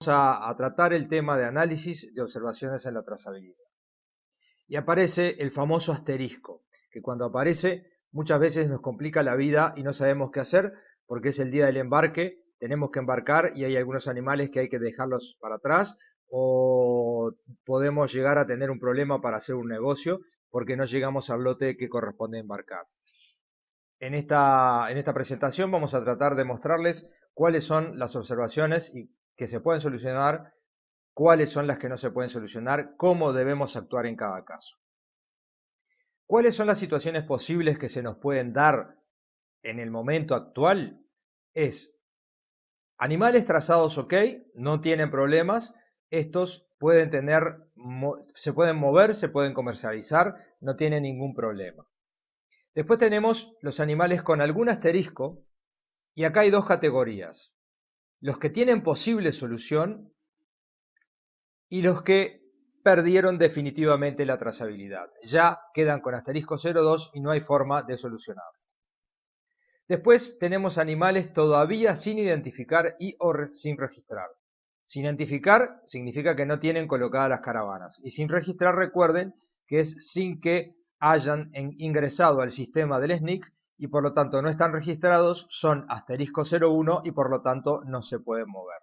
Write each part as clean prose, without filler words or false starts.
a tratar el tema de análisis de observaciones en la trazabilidad. Y aparece el famoso asterisco, que cuando aparece muchas veces nos complica la vida y no sabemos qué hacer porque es el día del embarque, tenemos que embarcar y hay algunos animales que hay que dejarlos para atrás o podemos llegar a tener un problema para hacer un negocio porque no llegamos al lote que corresponde embarcar. En esta presentación vamos a tratar de mostrarles cuáles son las observaciones que se pueden solucionar, cuáles son las que no se pueden solucionar, cómo debemos actuar en cada caso. ¿Cuáles son las situaciones posibles que se nos pueden dar en el momento actual? Es animales trazados ok, no tienen problemas, estos pueden se pueden mover, se pueden comercializar, no tienen ningún problema. Después tenemos los animales con algún asterisco y acá hay dos categorías. Los que tienen posible solución y los que perdieron definitivamente la trazabilidad. Ya quedan con asterisco 02 y no hay forma de solucionar. Después tenemos animales todavía sin identificar y o sin registrar. Sin identificar significa que no tienen colocadas las caravanas. Y sin registrar, recuerden que es sin que hayan ingresado al sistema del SNIC y por lo tanto no están registrados, son asterisco 01 y por lo tanto no se pueden mover.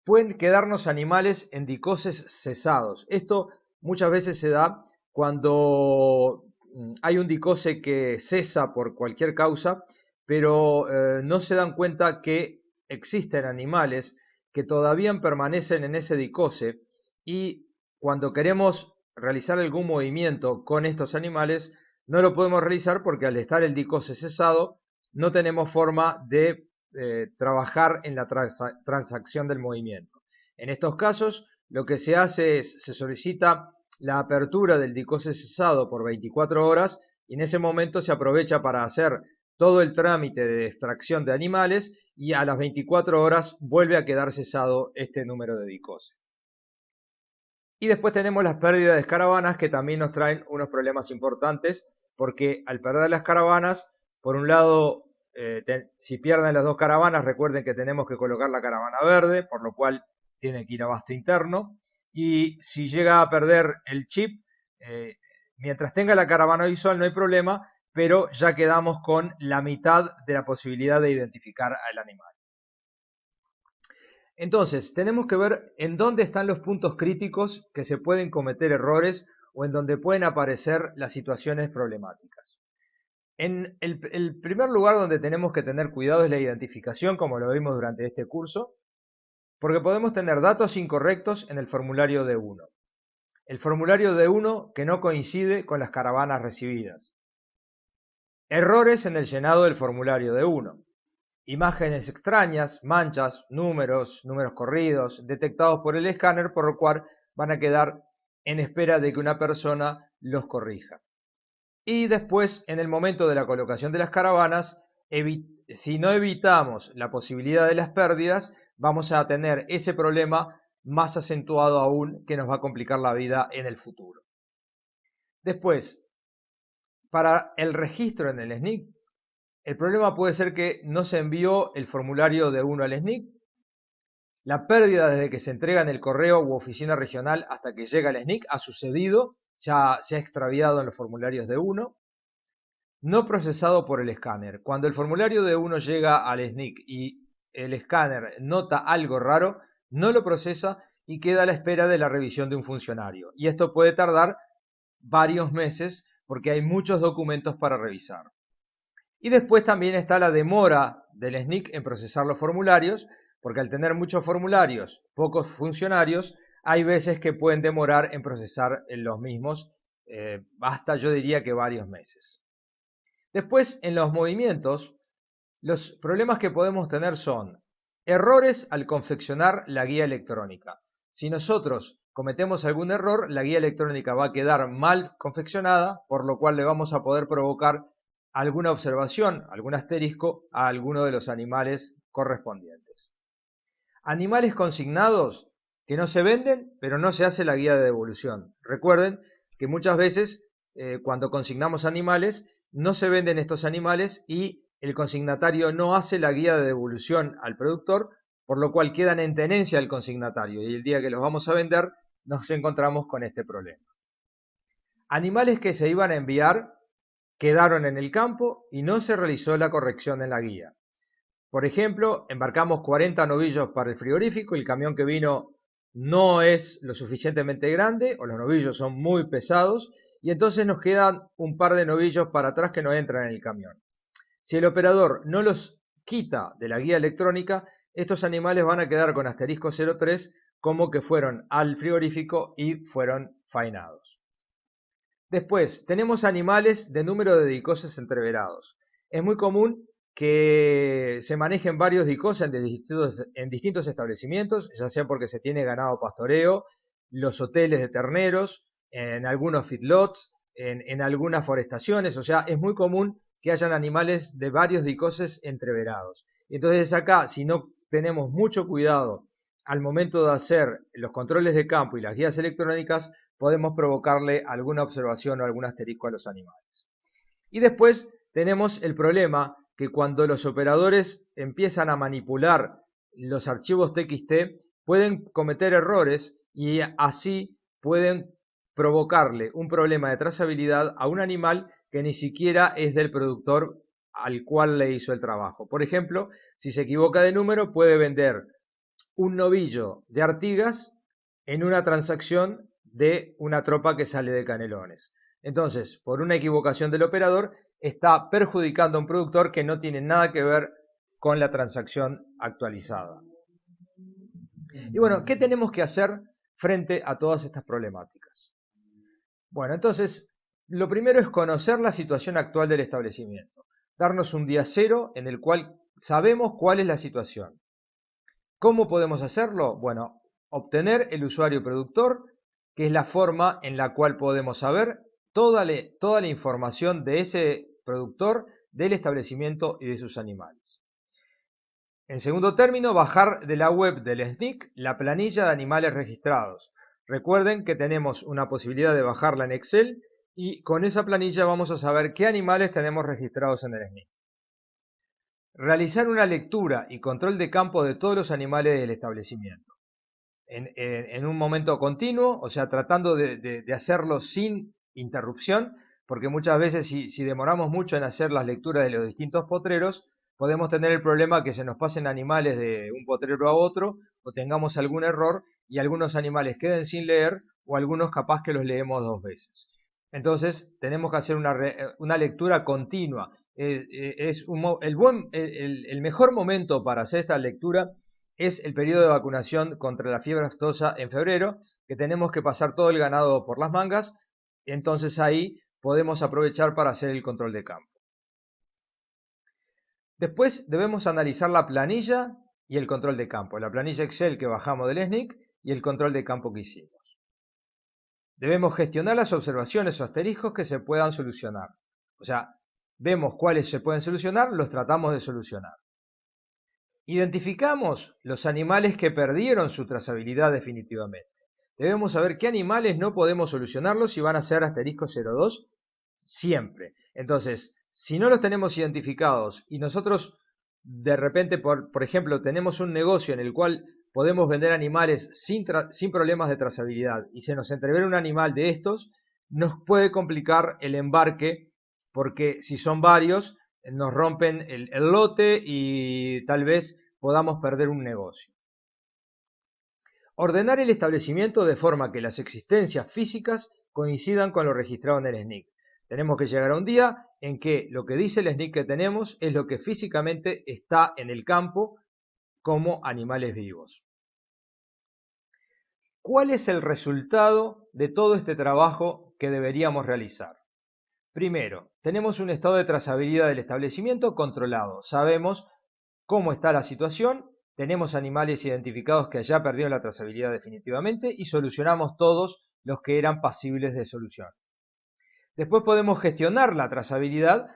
Pueden quedarnos animales en dicoses cesados. Esto muchas veces se da cuando hay un dicose que cesa por cualquier causa, pero no se dan cuenta que existen animales que todavía permanecen en ese dicose y cuando queremos realizar algún movimiento con estos animales no lo podemos realizar porque al estar el dicose cesado no tenemos forma de trabajar en la transacción del movimiento. En estos casos, lo que se hace es, se solicita la apertura del dicose cesado por 24 horas y en ese momento se aprovecha para hacer todo el trámite de extracción de animales y a las 24 horas vuelve a quedar cesado este número de dicose. Y después tenemos las pérdidas de caravanas que también nos traen unos problemas importantes porque al perder las caravanas, por un lado si pierden las dos caravanas, recuerden que tenemos que colocar la caravana verde, por lo cual tiene que ir a abasto interno. Y si llega a perder el chip, mientras tenga la caravana visual no hay problema, pero ya quedamos con la mitad de la posibilidad de identificar al animal. Entonces, tenemos que ver en dónde están los puntos críticos que se pueden cometer errores o en donde pueden aparecer las situaciones problemáticas. En el primer lugar donde tenemos que tener cuidado es la identificación, como lo vimos durante este curso, porque podemos tener datos incorrectos en el formulario D1. El formulario D1 que no coincide con las caravanas recibidas. Errores en el llenado del formulario D1. Imágenes extrañas, manchas, números corridos, detectados por el escáner, por lo cual van a quedar en espera de que una persona los corrija. Y después, en el momento de la colocación de las caravanas, si no evitamos la posibilidad de las pérdidas, vamos a tener ese problema más acentuado aún que nos va a complicar la vida en el futuro. Después, para el registro en el SNIC, el problema puede ser que no se envió el formulario D1 al SNIC, la pérdida desde que se entrega en el correo u oficina regional hasta que llega al SNIC ha sucedido, se ha extraviado en los formularios D1, no procesado por el escáner. Cuando el formulario D1 llega al SNIC y el escáner nota algo raro, no lo procesa y queda a la espera de la revisión de un funcionario. Y esto puede tardar varios meses porque hay muchos documentos para revisar. Y después también está la demora del SNIC en procesar los formularios, porque al tener muchos formularios, pocos funcionarios, hay veces que pueden demorar en procesar los mismos, hasta yo diría que varios meses. Después, en los movimientos, los problemas que podemos tener son errores al confeccionar la guía electrónica. Si nosotros cometemos algún error, la guía electrónica va a quedar mal confeccionada, por lo cual le vamos a poder provocar alguna observación, algún asterisco a alguno de los animales correspondientes. Animales consignados que no se venden, pero no se hace la guía de devolución. Recuerden que muchas veces cuando consignamos animales, no se venden estos animales y el consignatario no hace la guía de devolución al productor por lo cual quedan en tenencia del consignatario y el día que los vamos a vender nos encontramos con este problema. Animales que se iban a enviar quedaron en el campo y no se realizó la corrección en la guía. Por ejemplo, embarcamos 40 novillos para el frigorífico, el camión que vino no es lo suficientemente grande o los novillos son muy pesados y entonces nos quedan un par de novillos para atrás que no entran en el camión. Si el operador no los quita de la guía electrónica, estos animales van a quedar con asterisco 03 como que fueron al frigorífico y fueron faenados. Después, tenemos animales de número de dicoses entreverados. Es muy común que se manejen varios dicoses en distintos establecimientos, ya sea porque se tiene ganado pastoreo, los hoteles de terneros, en algunos feedlots, en algunas forestaciones, o sea, es muy común que hayan animales de varios dicoses entreverados. Entonces acá, si no tenemos mucho cuidado al momento de hacer los controles de campo y las guías electrónicas, podemos provocarle alguna observación o algún asterisco a los animales. Y después tenemos el problema que cuando los operadores empiezan a manipular los archivos TXT, pueden cometer errores y así pueden provocarle un problema de trazabilidad a un animal que ni siquiera es del productor al cual le hizo el trabajo. Por ejemplo, si se equivoca de número, puede vender un novillo de Artigas en una transacción de una tropa que sale de Canelones. Entonces, por una equivocación del operador, está perjudicando a un productor que no tiene nada que ver con la transacción actualizada. Y bueno, ¿qué tenemos que hacer frente a todas estas problemáticas? Bueno, entonces, lo primero es conocer la situación actual del establecimiento, darnos un día cero en el cual sabemos cuál es la situación. ¿Cómo podemos hacerlo? Bueno, obtener el usuario productor, que es la forma en la cual podemos saber toda la información de ese productor, del establecimiento y de sus animales. En segundo término, bajar de la web del SNIC la planilla de animales registrados. Recuerden que tenemos una posibilidad de bajarla en Excel y con esa planilla vamos a saber qué animales tenemos registrados en el SNIC. Realizar una lectura y control de campo de todos los animales del establecimiento. En un momento continuo, o sea, tratando de hacerlo sin interrupción, porque muchas veces si demoramos mucho en hacer las lecturas de los distintos potreros, podemos tener el problema que se nos pasen animales de un potrero a otro, o tengamos algún error y algunos animales queden sin leer, o algunos capaz que los leemos dos veces. Entonces, tenemos que hacer una lectura continua. El mejor momento para hacer esta lectura es el periodo de vacunación contra la fiebre aftosa en febrero, que tenemos que pasar todo el ganado por las mangas, entonces ahí podemos aprovechar para hacer el control de campo. Después debemos analizar la planilla y el control de campo, la planilla Excel que bajamos del SNIC y el control de campo que hicimos. Debemos gestionar las observaciones o asteriscos que se puedan solucionar. O sea, vemos cuáles se pueden solucionar, los tratamos de solucionar. Identificamos los animales que perdieron su trazabilidad definitivamente. Debemos saber qué animales no podemos solucionarlos y van a ser asterisco 02 siempre. Entonces, si no los tenemos identificados y nosotros de repente, por ejemplo, tenemos un negocio en el cual podemos vender animales sin problemas de trazabilidad y se nos entrevera un animal de estos, nos puede complicar el embarque porque si son varios, nos rompen el lote y tal vez podamos perder un negocio. Ordenar el establecimiento de forma que las existencias físicas coincidan con lo registrado en el SNIC. Tenemos que llegar a un día en que lo que dice el SNIC que tenemos es lo que físicamente está en el campo como animales vivos. ¿Cuál es el resultado de todo este trabajo que deberíamos realizar? Primero, tenemos un estado de trazabilidad del establecimiento controlado. Sabemos cómo está la situación, tenemos animales identificados que ya perdieron la trazabilidad definitivamente y solucionamos todos los que eran pasibles de solución. Después podemos gestionar la trazabilidad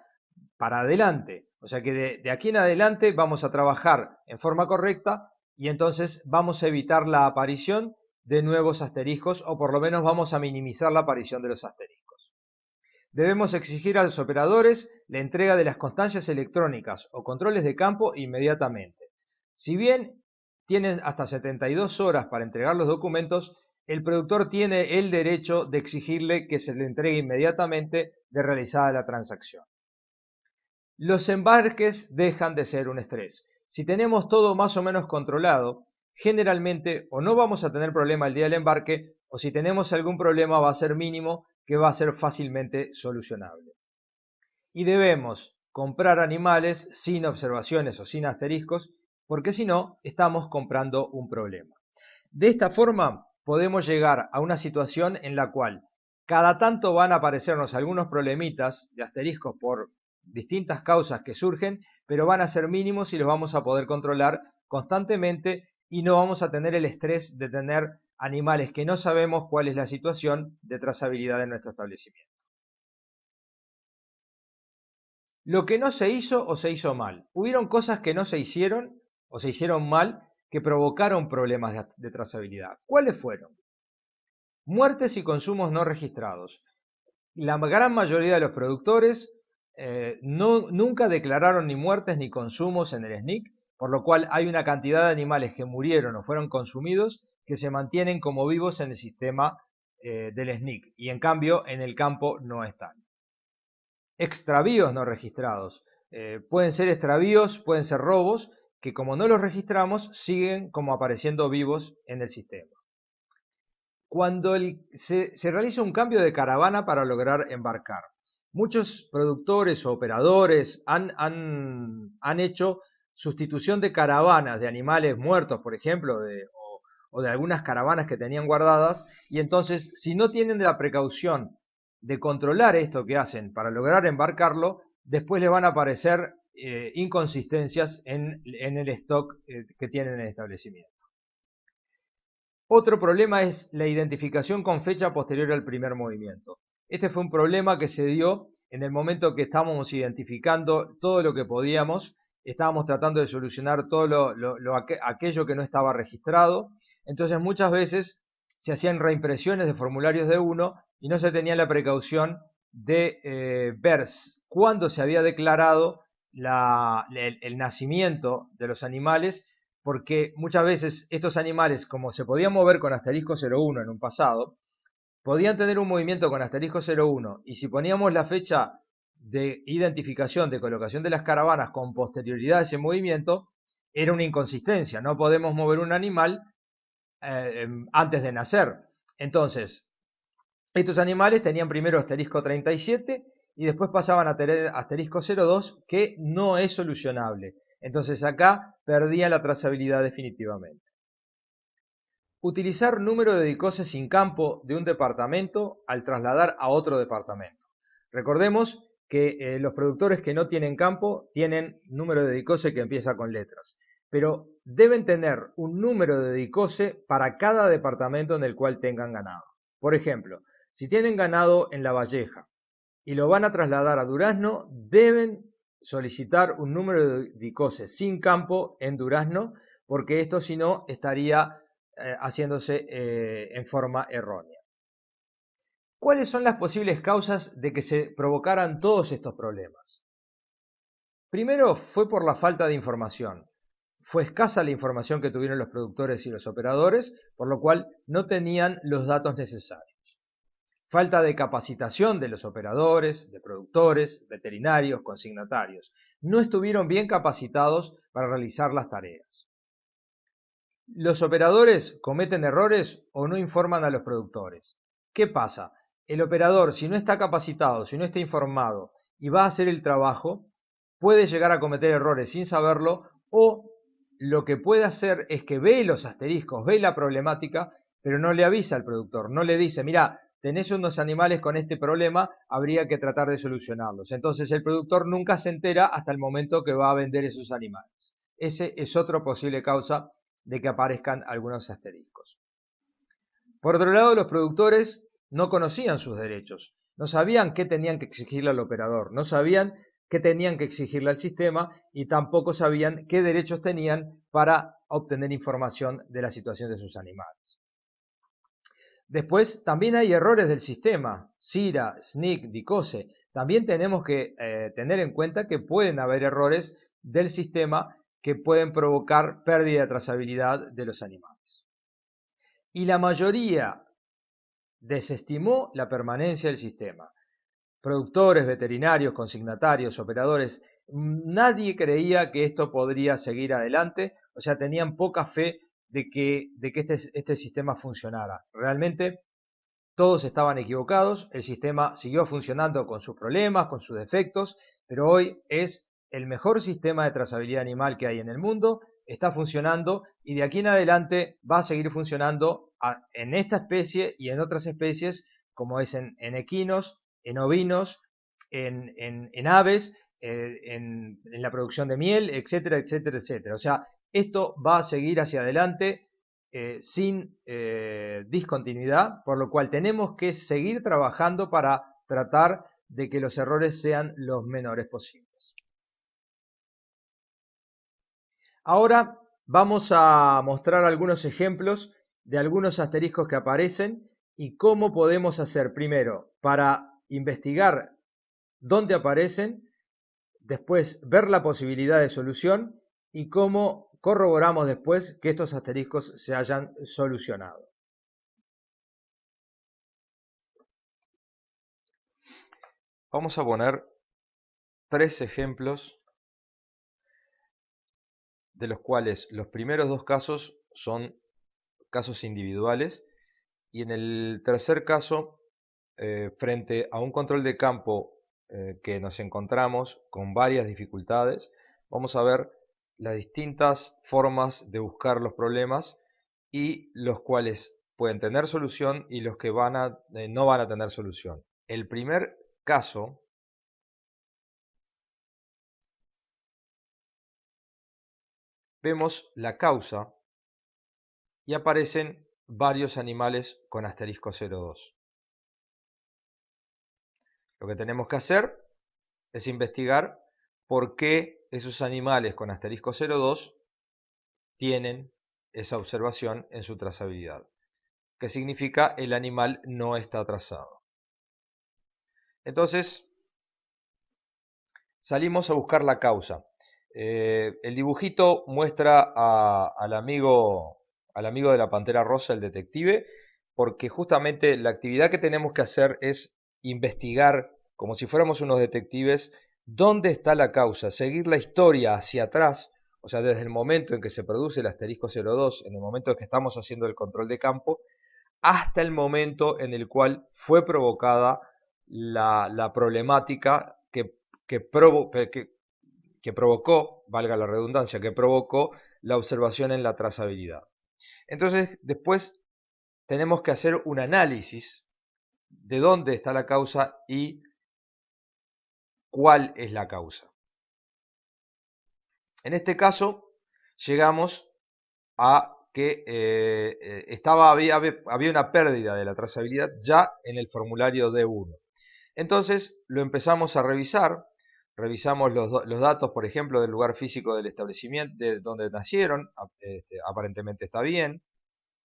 para adelante, o sea que de aquí en adelante vamos a trabajar en forma correcta y entonces vamos a evitar la aparición de nuevos asteriscos o por lo menos vamos a minimizar la aparición de los asteriscos. Debemos exigir a los operadores la entrega de las constancias electrónicas o controles de campo inmediatamente. Si bien tienen hasta 72 horas para entregar los documentos, el productor tiene el derecho de exigirle que se le entregue inmediatamente de realizada la transacción. Los embarques dejan de ser un estrés. Si tenemos todo más o menos controlado, generalmente o no vamos a tener problema el día del embarque, o si tenemos algún problema va a ser mínimo, que va a ser fácilmente solucionable. Y debemos comprar animales sin observaciones o sin asteriscos, porque si no, estamos comprando un problema. De esta forma, podemos llegar a una situación en la cual cada tanto van a aparecernos algunos problemitas de asteriscos por distintas causas que surgen, pero van a ser mínimos y los vamos a poder controlar constantemente y no vamos a tener el estrés de tener animales que no sabemos cuál es la situación de trazabilidad de nuestro establecimiento. Lo que no se hizo o se hizo mal. Hubieron cosas que no se hicieron o se hicieron mal que provocaron problemas de trazabilidad. ¿Cuáles fueron? Muertes y consumos no registrados. La gran mayoría de los productores nunca declararon ni muertes ni consumos en el SNIC, por lo cual hay una cantidad de animales que murieron o fueron consumidos que se mantienen como vivos en el sistema del SNIC y en cambio en el campo no están. Extravíos no registrados. Pueden ser extravíos, pueden ser robos, que como no los registramos, siguen como apareciendo vivos en el sistema. Cuando se realiza un cambio de caravana para lograr embarcar, muchos productores o operadores han hecho sustitución de caravanas de animales muertos, por ejemplo, o de algunas caravanas que tenían guardadas, y entonces si no tienen la precaución de controlar esto que hacen para lograr embarcarlo, después le van a aparecer inconsistencias en el stock que tienen en el establecimiento. Otro problema es la identificación con fecha posterior al primer movimiento. Este fue un problema que se dio en el momento que estábamos identificando todo lo que podíamos, estábamos tratando de solucionar todo aquello que no estaba registrado. Entonces muchas veces se hacían reimpresiones de formularios de uno y no se tenía la precaución de ver cuándo se había declarado el nacimiento de los animales, porque muchas veces estos animales, como se podían mover con asterisco 01 en un pasado, podían tener un movimiento con asterisco 01 y si poníamos la fecha de identificación, de colocación de las caravanas con posterioridad a ese movimiento, era una inconsistencia. No podemos mover un animal antes de nacer. Entonces, estos animales tenían primero asterisco 37 y después pasaban a tener asterisco 02, que no es solucionable. Entonces acá perdía la trazabilidad definitivamente. Utilizar número de DICOSE sin campo de un departamento al trasladar a otro departamento. Recordemos que los productores que no tienen campo tienen número de DICOSE que empieza con letras, pero deben tener un número de DICOSE para cada departamento en el cual tengan ganado. Por ejemplo, si tienen ganado en La Valleja y lo van a trasladar a Durazno, deben solicitar un número de DICOSE sin campo en Durazno, porque esto si no estaría haciéndose en forma errónea. ¿Cuáles son las posibles causas de que se provocaran todos estos problemas? Primero fue por la falta de información. Fue escasa la información que tuvieron los productores y los operadores, por lo cual no tenían los datos necesarios. Falta de capacitación de los operadores, de productores, veterinarios, consignatarios. No estuvieron bien capacitados para realizar las tareas. Los operadores cometen errores o no informan a los productores. ¿Qué pasa? El operador, si no está capacitado, si no está informado y va a hacer el trabajo, puede llegar a cometer errores sin saberlo, o lo que puede hacer es que ve los asteriscos, ve la problemática, pero no le avisa al productor, no le dice, mira, tenés unos animales con este problema, habría que tratar de solucionarlos. Entonces el productor nunca se entera hasta el momento que va a vender esos animales. Ese es otro posible causa de que aparezcan algunos asteriscos. Por otro lado, los productores no conocían sus derechos, no sabían qué tenían que exigirle al operador, no sabían qué tenían que exigirle al sistema y tampoco sabían qué derechos tenían para obtener información de la situación de sus animales. Después, también hay errores del sistema, CIRA, SNIC, DICOSE. También tenemos que tener en cuenta que pueden haber errores del sistema que pueden provocar pérdida de trazabilidad de los animales. Y la mayoría desestimó la permanencia del sistema. Productores, veterinarios, consignatarios, operadores, nadie creía que esto podría seguir adelante, o sea, tenían poca fe de que este sistema funcionara. Realmente todos estaban equivocados, el sistema siguió funcionando con sus problemas, con sus defectos, pero hoy es el mejor sistema de trazabilidad animal que hay en el mundo, está funcionando y de aquí en adelante va a seguir funcionando en esta especie y en otras especies, como es en equinos, en ovinos, en aves, en la producción de miel, etcétera, etcétera, etcétera. O sea, esto va a seguir hacia adelante sin discontinuidad, por lo cual tenemos que seguir trabajando para tratar de que los errores sean los menores posibles. Ahora vamos a mostrar algunos ejemplos de algunos asteriscos que aparecen y cómo podemos hacer primero para investigar dónde aparecen, después ver la posibilidad de solución y cómo corroboramos después que estos asteriscos se hayan solucionado. Vamos a poner 3 ejemplos, de los cuales los primeros 2 casos son casos individuales y en el tercer caso, frente a un control de campo que nos encontramos con varias dificultades, vamos a ver las distintas formas de buscar los problemas y los cuales pueden tener solución y los que no van a tener solución. El primer caso vemos la causa y aparecen varios animales con asterisco 02. Lo que tenemos que hacer es investigar por qué esos animales con asterisco 02 tienen esa observación en su trazabilidad, que significa el animal no está trazado. Entonces, salimos a buscar la causa. El dibujito muestra al amigo de la pantera rosa, el detective, porque justamente la actividad que tenemos que hacer es investigar, como si fuéramos unos detectives, dónde está la causa, seguir la historia hacia atrás, o sea, desde el momento en que se produce el asterisco 02, en el momento en que estamos haciendo el control de campo, hasta el momento en el cual fue provocada la problemática que provocó, valga la redundancia, que provocó la observación en la trazabilidad. Entonces, después tenemos que hacer un análisis de dónde está la causa y cuál es la causa. En este caso, llegamos a que había una pérdida de la trazabilidad ya en el formulario D1. Entonces lo empezamos a revisar, revisamos los datos, por ejemplo, del lugar físico del establecimiento, de donde nacieron, aparentemente está bien.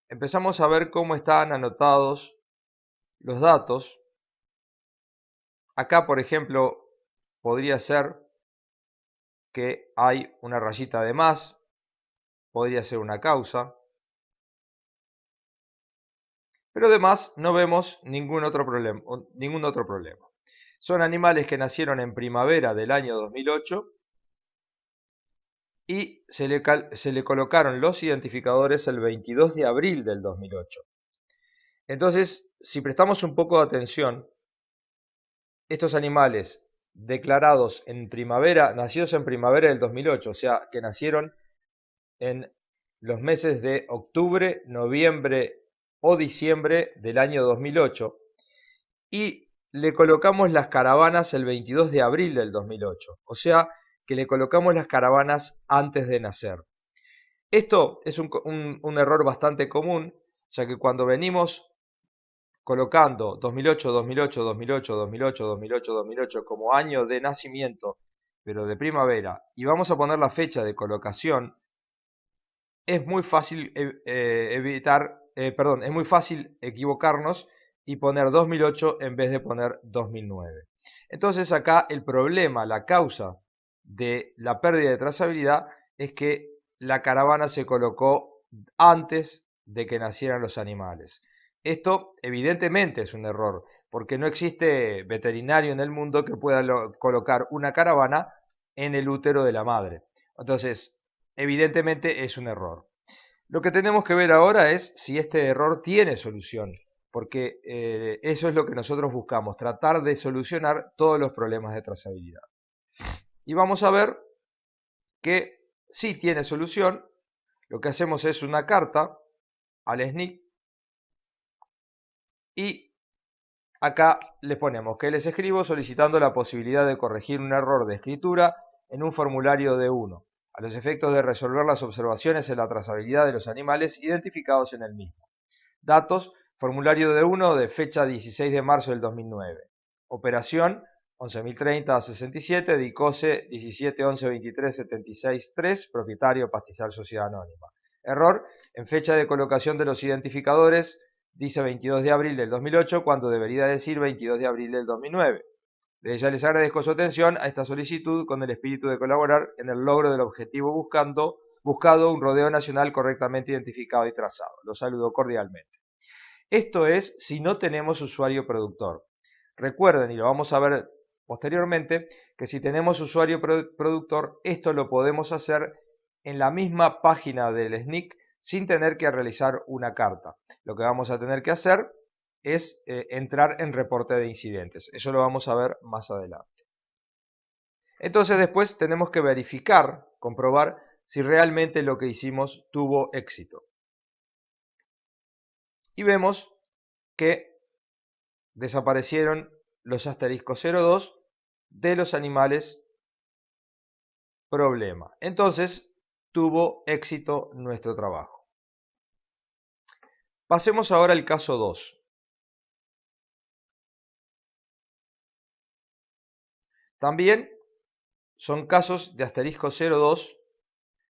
Empezamos a ver cómo están anotados los datos. Acá, por ejemplo, podría ser que hay una rayita de más, podría ser una causa. Pero además no vemos ningún otro problema. Son animales que nacieron en primavera del año 2008 y se le colocaron los identificadores el 22 de abril del 2008. Entonces, si prestamos un poco de atención, estos animales declarados en primavera, nacidos en primavera del 2008, o sea, que nacieron en los meses de octubre, noviembre o diciembre del año 2008, y le colocamos las caravanas el 22 de abril del 2008, o sea que le colocamos las caravanas antes de nacer. Esto es un error bastante común, ya que cuando venimos colocando 2008, 2008, 2008, 2008, 2008, 2008 como año de nacimiento, pero de primavera, y vamos a poner la fecha de colocación, es muy fácil es muy fácil equivocarnos y poner 2008 en vez de poner 2009. Entonces acá el problema, la causa de la pérdida de trazabilidad es que la caravana se colocó antes de que nacieran los animales. Esto evidentemente es un error, porque no existe veterinario en el mundo que pueda colocar una caravana en el útero de la madre. Entonces, evidentemente es un error. Lo que tenemos que ver ahora es si este error tiene solución, porque eso es lo que nosotros buscamos, tratar de solucionar todos los problemas de trazabilidad. Y vamos a ver que sí tiene solución. Lo que hacemos es una carta al SNCC y acá les ponemos que les escribo solicitando la posibilidad de corregir un error de escritura en un formulario D1, a los efectos de resolver las observaciones en la trazabilidad de los animales identificados en el mismo. Datos, formulario D1 de fecha 16 de marzo del 2009. Operación 11.030-67, DICOSE 17.11.23.76.3, propietario Pastizal Sociedad Anónima. Error, en fecha de colocación de los identificadores, dice 22 de abril del 2008, cuando debería decir 22 de abril del 2009. Desde ya les agradezco su atención a esta solicitud con el espíritu de colaborar en el logro del objetivo buscado un rodeo nacional correctamente identificado y trazado. Los saludo cordialmente. Esto es si no tenemos usuario productor. Recuerden, y lo vamos a ver posteriormente, que si tenemos usuario productor, esto lo podemos hacer en la misma página del SNCC sin tener que realizar una carta. Lo que vamos a tener que hacer es entrar en reporte de incidentes. Eso lo vamos a ver más adelante. Entonces después tenemos que verificar, comprobar si realmente lo que hicimos tuvo éxito. Y vemos que desaparecieron los asteriscos 02 de los animales problema. Entonces tuvo éxito nuestro trabajo. Pasemos ahora al caso 2. También son casos de asterisco 02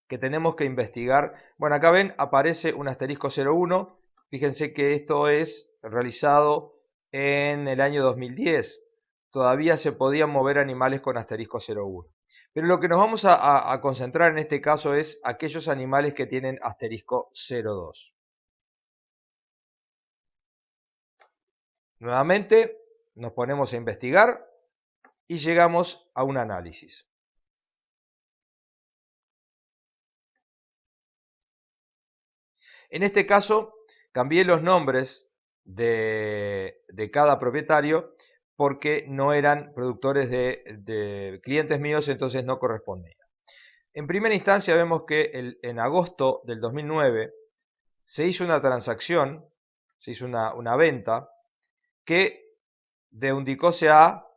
que tenemos que investigar. Bueno, acá ven, aparece un asterisco 01. Fíjense que esto es realizado en el año 2010. Todavía se podían mover animales con asterisco 01. Pero lo que nos vamos a concentrar en este caso es aquellos animales que tienen asterisco 02. Nuevamente nos ponemos a investigar y llegamos a un análisis. En este caso cambié los nombres de cada propietario porque no eran productores de clientes míos, entonces no correspondía. En primera instancia vemos que en agosto del 2009 se hizo una transacción, se hizo una venta que de un DICOSE A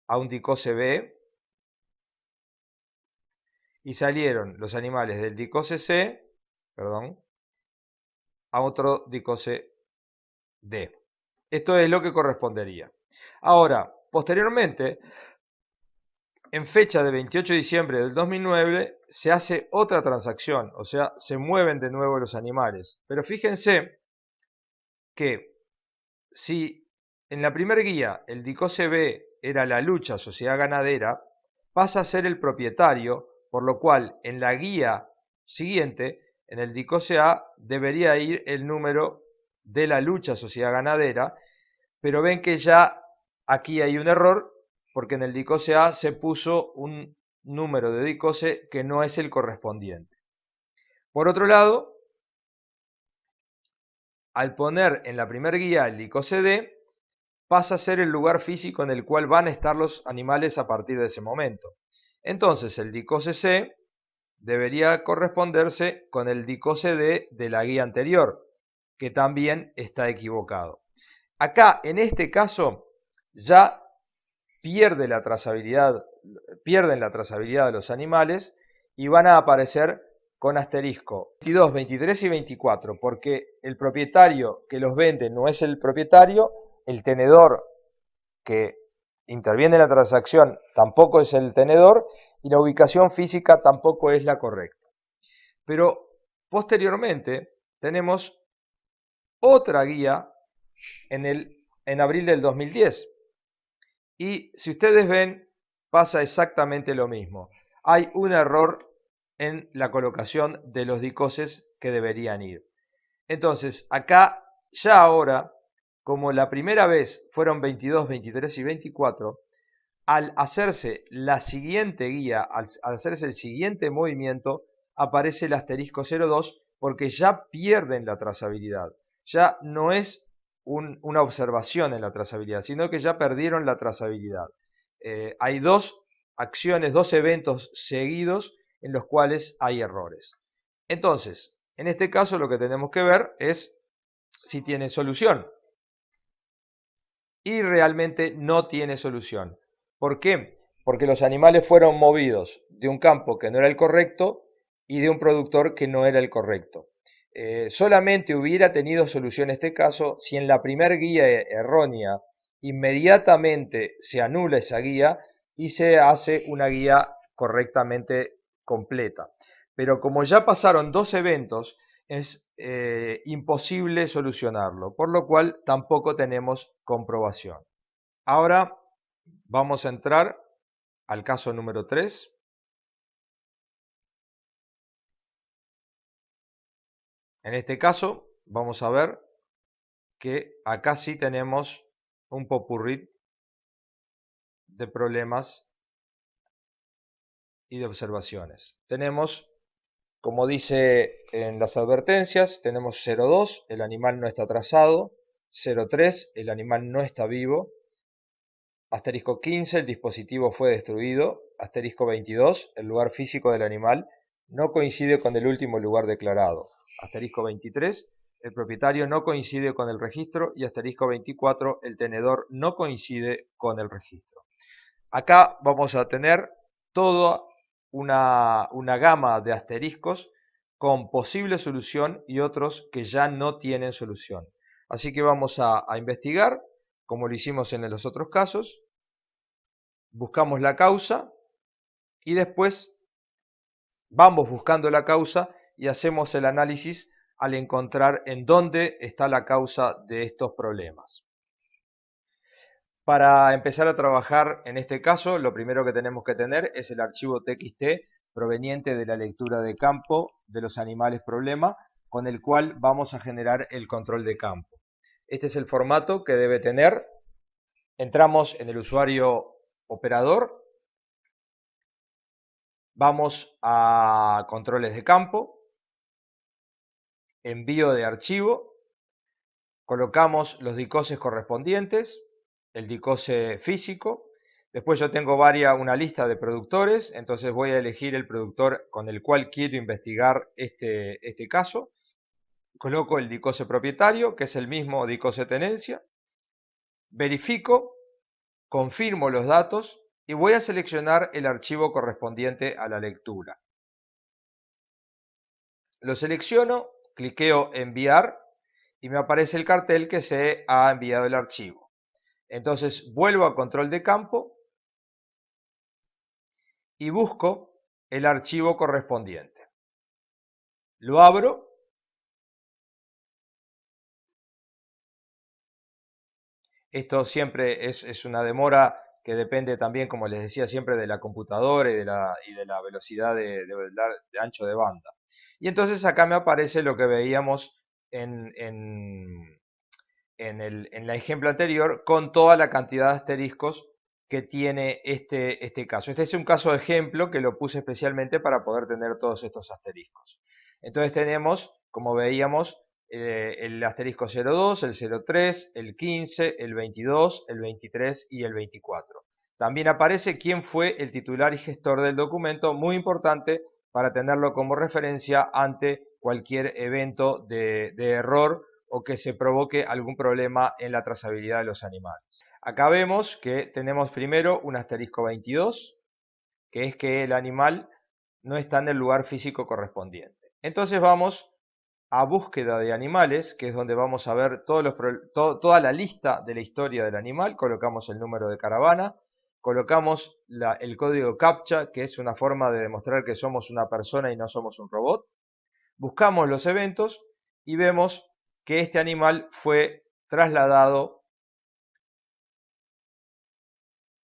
a un DICOSE B y salieron los animales del DICOSE C, a otro DICOSE D. Esto es lo que correspondería. Ahora, posteriormente, en fecha de 28 de diciembre del 2009, se hace otra transacción, o sea, se mueven de nuevo los animales. Pero fíjense que si en la primera guía el DICOSE B era la lucha sociedad ganadera, pasa a ser el propietario, por lo cual en la guía siguiente, en el DICOSE A, debería ir el número de la lucha sociedad ganadera, pero ven que ya aquí hay un error, porque en el DICOSE A se puso un número de DICOSE que no es el correspondiente. Por otro lado, al poner en la primera guía el DICOSE D, pasa a ser el lugar físico en el cual van a estar los animales a partir de ese momento. Entonces el DICOSE C debería corresponderse con el DICOSE D de la guía anterior, que también está equivocado. Acá, en este caso, ya pierden la trazabilidad de los animales y van a aparecer con asterisco 22, 23 y 24, porque el propietario que los vende no es el propietario, el tenedor que interviene en la transacción tampoco es el tenedor y la ubicación física tampoco es la correcta. Pero posteriormente tenemos otra guía en abril del 2010. Y si ustedes ven, pasa exactamente lo mismo. Hay un error en la colocación de los dicoses que deberían ir. Entonces, acá, ya ahora, como la primera vez fueron 22, 23 y 24, al hacerse la siguiente guía, al hacerse el siguiente movimiento, aparece el asterisco 02 porque ya pierden la trazabilidad. Ya no es una observación en la trazabilidad, sino que ya perdieron la trazabilidad. Hay dos acciones, dos eventos seguidos en los cuales hay errores. Entonces, en este caso lo que tenemos que ver es si tiene solución. Y realmente no tiene solución. ¿Por qué? Porque los animales fueron movidos de un campo que no era el correcto y de un productor que no era el correcto. Solamente hubiera tenido solución este caso si en la primera guía errónea inmediatamente se anula esa guía y se hace una guía correctamente completa. Pero como ya pasaron dos eventos, es imposible solucionarlo, por lo cual tampoco tenemos comprobación. Ahora vamos a entrar al caso número 3. En este caso vamos a ver que acá sí tenemos un popurrí de problemas y de observaciones. Tenemos, como dice en las advertencias, tenemos 0,2, el animal no está trazado, 0,3, el animal no está vivo, asterisco 15, el dispositivo fue destruido, asterisco 22, el lugar físico del animal no coincide con el último lugar declarado, asterisco 23, el propietario no coincide con el registro y asterisco 24, el tenedor no coincide con el registro. Acá vamos a tener toda una gama de asteriscos con posible solución y otros que ya no tienen solución. Así que vamos a investigar, como lo hicimos en los otros casos, buscamos la causa y después vamos buscando la causa y hacemos el análisis al encontrar en dónde está la causa de estos problemas. Para empezar a trabajar en este caso, lo primero que tenemos que tener es el archivo TXT proveniente de la lectura de campo de los animales problema, con el cual vamos a generar el control de campo. Este es el formato que debe tener. Entramos en el usuario operador, vamos a controles de campo, envío de archivo, colocamos los dicoses correspondientes, el dicose físico, después yo tengo una lista de productores, entonces voy a elegir el productor con el cual quiero investigar este caso, coloco el dicose propietario, que es el mismo dicose tenencia, verifico, confirmo los datos y voy a seleccionar el archivo correspondiente a la lectura. Lo selecciono, cliqueo enviar y me aparece el cartel que se ha enviado el archivo. Entonces vuelvo a control de campo y busco el archivo correspondiente. Lo abro. Esto siempre es una demora que depende también, como les decía, siempre de la computadora y de la velocidad de ancho de banda. Y entonces acá me aparece lo que veíamos en el ejemplo anterior con toda la cantidad de asteriscos que tiene este caso. Este es un caso de ejemplo que lo puse especialmente para poder tener todos estos asteriscos. Entonces tenemos, como veíamos, el asterisco 02, el 03, el 15, el 22, el 23 y el 24. También aparece quién fue el titular y gestor del documento, muy importante para tenerlo como referencia ante cualquier evento de error o que se provoque algún problema en la trazabilidad de los animales. Acá vemos que tenemos primero un asterisco 22, que es que el animal no está en el lugar físico correspondiente. Entonces vamos a búsqueda de animales, que es donde vamos a ver toda la lista de la historia del animal, colocamos el número de caravana, colocamos el código CAPTCHA, que es una forma de demostrar que somos una persona y no somos un robot, buscamos los eventos y vemos que este animal fue trasladado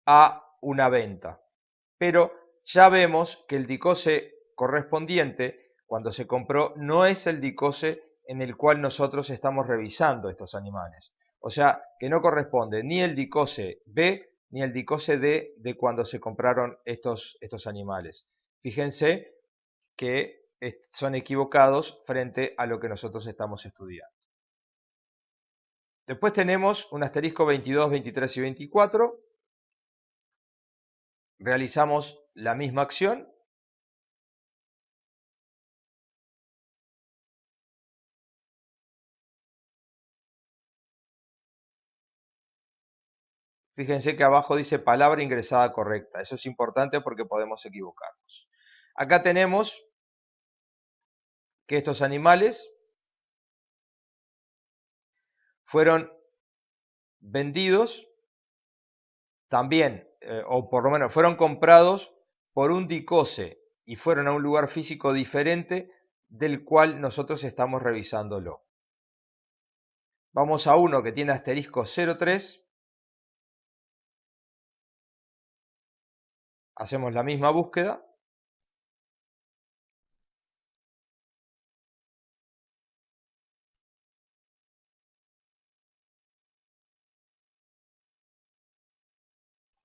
a una venta. pero ya vemos que el DICOSE correspondiente, cuando se compró, no es el DICOSE en el cual nosotros estamos revisando estos animales. O sea, que no corresponde ni el DICOSE B ni el DICOSE D de cuando se compraron estos animales. Fíjense que son equivocados frente a lo que nosotros estamos estudiando. Después tenemos un asterisco 22, 23 y 24. Realizamos la misma acción. Fíjense que abajo dice palabra ingresada correcta. Eso es importante porque podemos equivocarnos. Acá tenemos que estos animales fueron vendidos también, o por lo menos fueron comprados por un DICOSE y fueron a un lugar físico diferente del cual nosotros estamos revisándolo. Vamos a uno que tiene asterisco 03. Hacemos la misma búsqueda.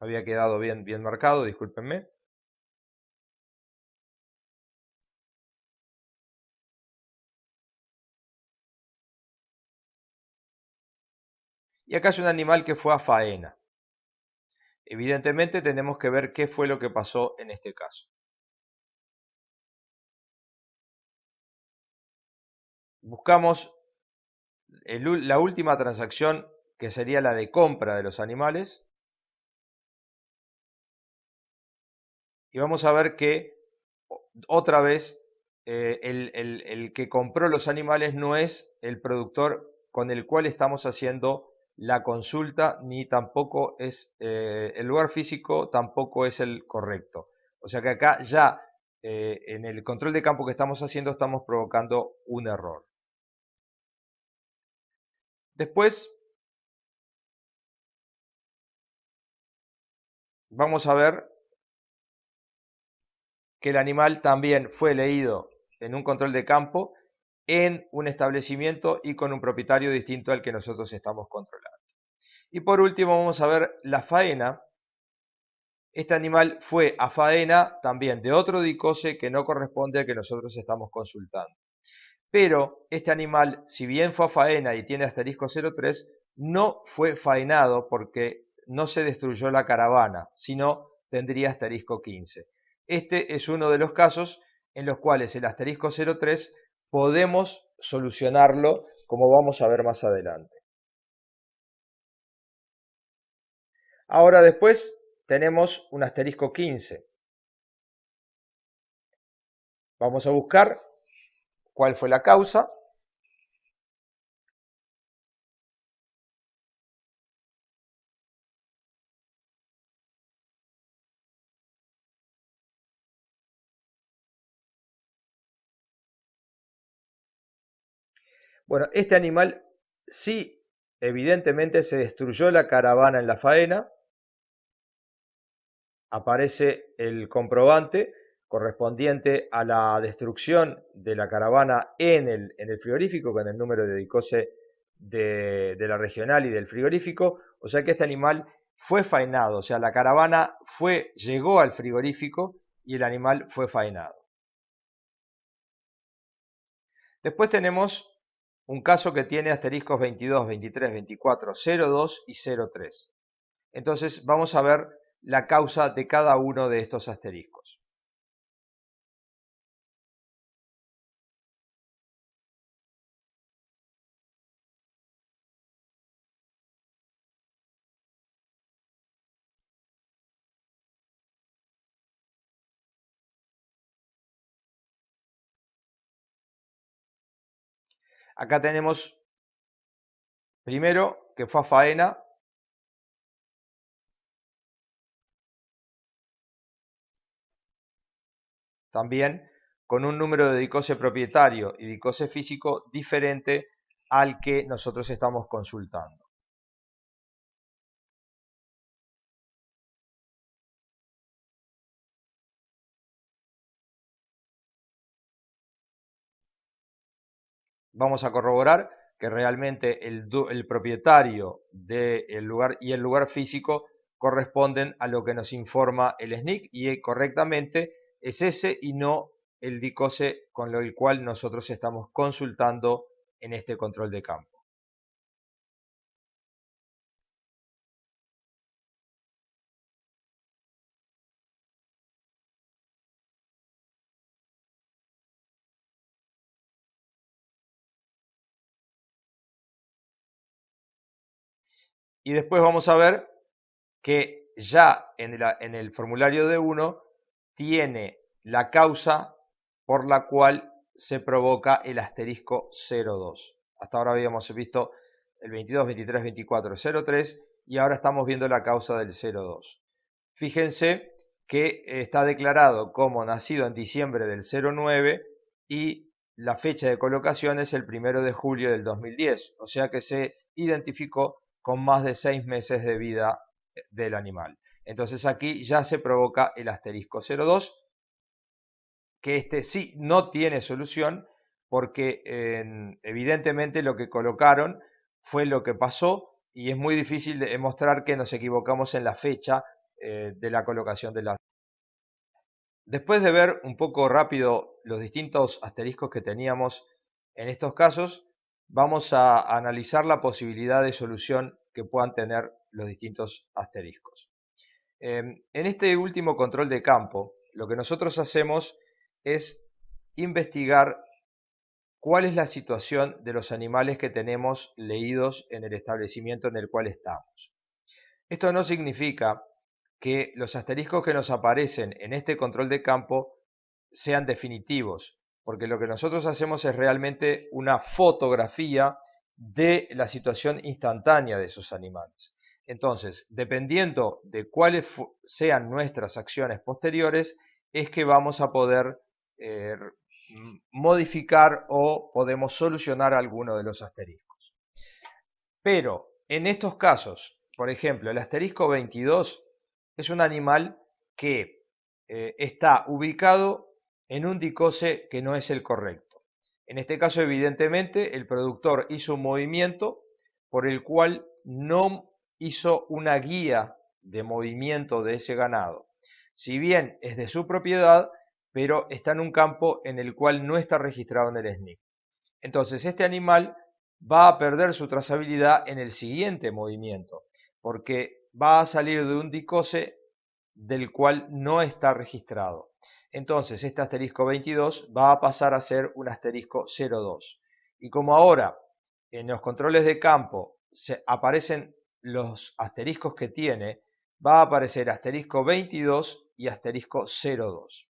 Había quedado bien marcado, discúlpenme. Y acá es un animal que fue a faena. Evidentemente tenemos que ver qué fue lo que pasó en este caso. Buscamos la última transacción, que sería la de compra de los animales. Y vamos a ver que otra vez el que compró los animales no es el productor con el cual estamos haciendo la consulta, ni tampoco es el lugar físico, tampoco es el correcto. O sea que acá ya en el control de campo que estamos haciendo estamos provocando un error. Después vamos a ver que el animal también fue leído en un control de campo en un establecimiento y con un propietario distinto al que nosotros estamos controlando. Y por último vamos a ver la faena. Este animal fue a faena también de otro DICOSE que no corresponde al que nosotros estamos consultando. Pero este animal, si bien fue a faena y tiene asterisco 03, no fue faenado porque no se destruyó la caravana, sino tendría asterisco 15. Este es uno de los casos en los cuales el asterisco 03 podemos solucionarlo, como vamos a ver más adelante. Ahora después tenemos un asterisco 15. Vamos a buscar cuál fue la causa. Bueno, este animal sí, evidentemente se destruyó la caravana en la faena. Aparece el comprobante correspondiente a la destrucción de la caravana en el frigorífico con el número de DICOSE de la regional y del frigorífico. O sea que este animal fue faenado, o sea, la caravana llegó al frigorífico y el animal fue faenado. Después tenemos un caso que tiene asteriscos 22, 23, 24, 02 y 03. Entonces vamos a ver la causa de cada uno de estos asteriscos. Acá tenemos primero que fue a faena. También con un número de DICOSE propietario y DICOSE físico diferente al que nosotros estamos consultando. vamos a corroborar que realmente el propietario del lugar y el lugar físico corresponden a lo que nos informa el SNIC y correctamente es ese y no el DICOSE con el cual nosotros estamos consultando en este control de campo. Y después vamos a ver que ya en el formulario de 1 tiene la causa por la cual se provoca el asterisco 02. Hasta ahora habíamos visto el 22, 23, 24, 03 y ahora estamos viendo la causa del 02. Fíjense que está declarado como nacido en diciembre del 09 y la fecha de colocación es el 1 de julio del 2010, o sea que se identificó con más de 6 meses de vida del animal. Entonces aquí ya se provoca el asterisco 02, que este sí no tiene solución porque evidentemente lo que colocaron fue lo que pasó y es muy difícil demostrar que nos equivocamos en la fecha de la colocación de las. Después de ver un poco rápido los distintos asteriscos que teníamos en estos casos, vamos a analizar la posibilidad de solución que puedan tener los distintos asteriscos. En este último control de campo, lo que nosotros hacemos es investigar cuál es la situación de los animales que tenemos leídos en el establecimiento en el cual estamos. Esto no significa que los asteriscos que nos aparecen en este control de campo sean definitivos, porque lo que nosotros hacemos es realmente una fotografía de la situación instantánea de esos animales. Entonces, dependiendo de cuáles sean nuestras acciones posteriores, es que vamos a poder modificar o podemos solucionar alguno de los asteriscos. Pero en estos casos, por ejemplo, el asterisco 22 es un animal que está ubicado en un DICOSE que no es el correcto. En este caso, evidentemente, el productor hizo un movimiento por el cual no hizo una guía de movimiento de ese ganado. Si bien es de su propiedad, pero está en un campo en el cual no está registrado en el SNIC. Entonces, este animal va a perder su trazabilidad en el siguiente movimiento, porque va a salir de un DICOSE del cual no está registrado. Entonces, este asterisco 22 va a pasar a ser un asterisco 02. Y como ahora en los controles de campo aparecen los asteriscos que tiene, va a aparecer asterisco 22 y asterisco 02.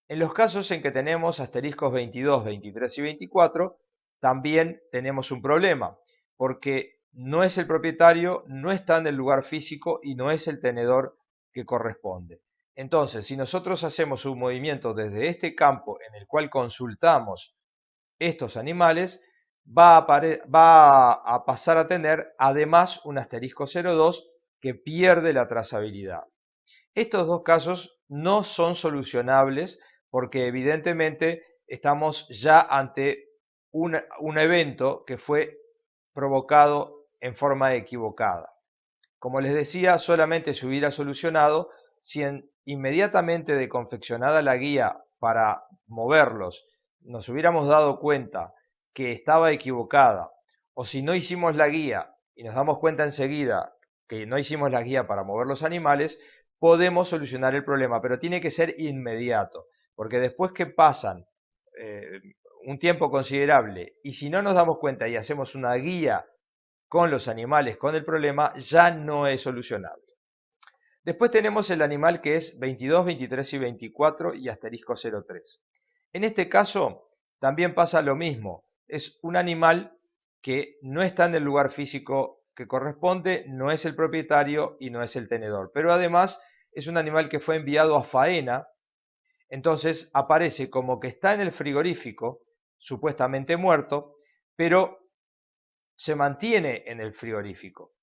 En los casos en que tenemos asteriscos 22, 23 y 24, también tenemos un problema, porque no es el propietario, no está en el lugar físico y no es el tenedor que corresponde. Entonces, si nosotros hacemos un movimiento desde este campo en el cual consultamos estos animales, va a pasar a tener además un asterisco 02 que pierde la trazabilidad. Estos dos casos no son solucionables porque evidentemente estamos ya ante un evento que fue provocado en forma equivocada. Como les decía, solamente se hubiera solucionado si inmediatamente de confeccionada la guía para moverlos nos hubiéramos dado cuenta que estaba equivocada, o si no hicimos la guía y nos damos cuenta enseguida que no hicimos la guía para mover los animales, podemos solucionar el problema, pero tiene que ser inmediato, porque después que pasan un tiempo considerable y si no nos damos cuenta y hacemos una guía con los animales con el problema, ya no es solucionable. Después tenemos el animal que es 22, 23 y 24 y asterisco 03. En este caso también pasa lo mismo, es un animal que no está en el lugar físico que corresponde, no es el propietario y no es el tenedor, pero además es un animal que fue enviado a faena, entonces aparece como que está en el frigorífico, supuestamente muerto, pero se mantiene en el frigorífico,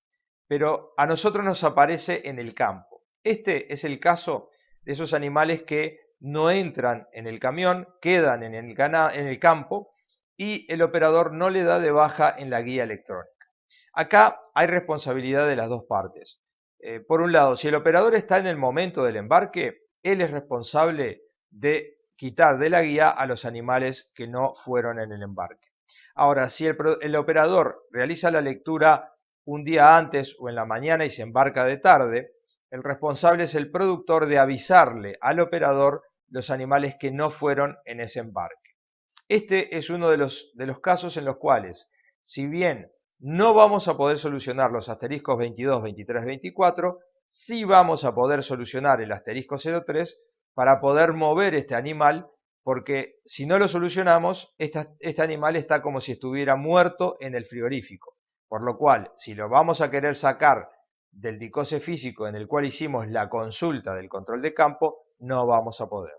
pero a nosotros nos aparece en el campo. Este es el caso de esos animales que no entran en el camión, quedan en el campo y el operador no le da de baja en la guía electrónica. Acá hay responsabilidad de las dos partes. Por un lado, si el operador está en el momento del embarque, él es responsable de quitar de la guía a los animales que no fueron en el embarque. Ahora, si el operador realiza la lectura un día antes o en la mañana y se embarca de tarde, el responsable es el productor de avisarle al operador los animales que no fueron en ese embarque. Este es uno de los casos en los cuales, si bien no vamos a poder solucionar los asteriscos 22, 23, 24, sí vamos a poder solucionar el asterisco 03 para poder mover este animal, porque si no lo solucionamos, este animal está como si estuviera muerto en el frigorífico. Por lo cual, si lo vamos a querer sacar del DICOSE físico en el cual hicimos la consulta del control de campo, no vamos a poder.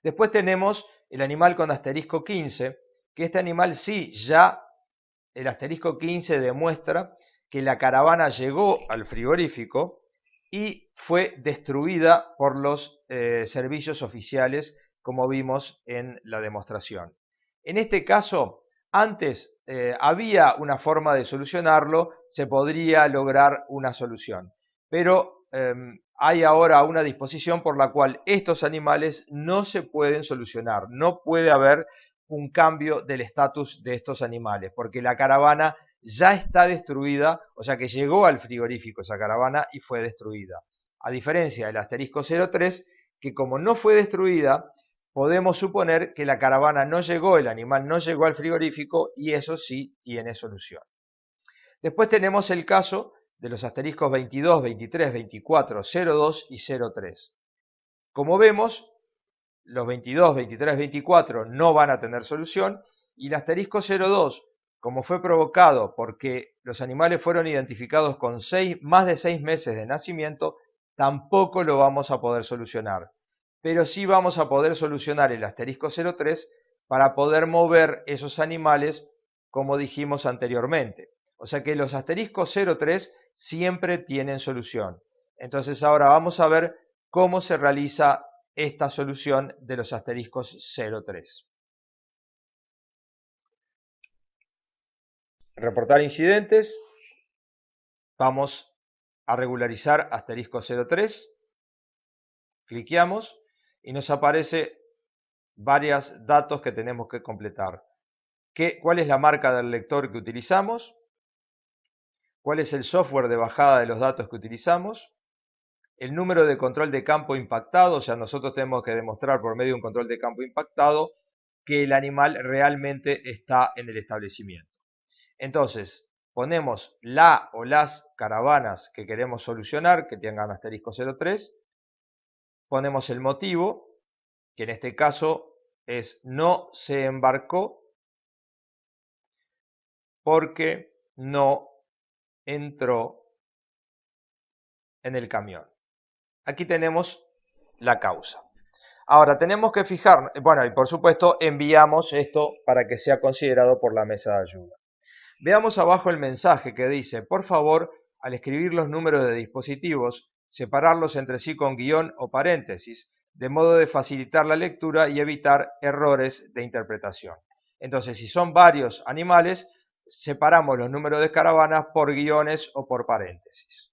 Después tenemos el animal con asterisco 15, que este animal sí ya el asterisco 15 demuestra que la caravana llegó al frigorífico y fue destruida por los servicios oficiales, como vimos en la demostración. En este caso, antes había una forma de solucionarlo, se podría lograr una solución, pero hay ahora una disposición por la cual estos animales no se pueden solucionar, no puede haber un cambio del estatus de estos animales, porque la caravana ya está destruida, o sea que llegó al frigorífico esa caravana y fue destruida. A diferencia del asterisco 03, que como no fue destruida, podemos suponer que la caravana no llegó, el animal no llegó al frigorífico y eso sí tiene solución. Después tenemos el caso de los asteriscos 22, 23, 24, 02 y 03. Como vemos, los 22, 23, 24 no van a tener solución y el asterisco 02, como fue provocado porque los animales fueron identificados con más de 6 meses de nacimiento, tampoco lo vamos a poder solucionar. Pero sí vamos a poder solucionar el asterisco 03 para poder mover esos animales como dijimos anteriormente. O sea que los asteriscos 03 siempre tienen solución. Entonces ahora vamos a ver cómo se realiza esta solución de los asteriscos 03. Reportar incidentes. Vamos a regularizar asterisco 03. Cliqueamos y nos aparece varios datos que tenemos que completar. ¿Cuál es la marca del lector que utilizamos? ¿Cuál es el software de bajada de los datos que utilizamos? El número de control de campo impactado, o sea, nosotros tenemos que demostrar por medio de un control de campo impactado que el animal realmente está en el establecimiento. Entonces, ponemos la o las caravanas que queremos solucionar, que tengan asterisco 03, ponemos el motivo, que en este caso es no se embarcó porque no entró en el camión. Aquí tenemos la causa. Ahora tenemos que fijar, bueno, y por supuesto enviamos esto para que sea considerado por la mesa de ayuda. Veamos abajo el mensaje que dice, por favor, al escribir los números de dispositivos, separarlos entre sí con guión o paréntesis, de modo de facilitar la lectura y evitar errores de interpretación. Entonces, si son varios animales, separamos los números de caravanas por guiones o por paréntesis.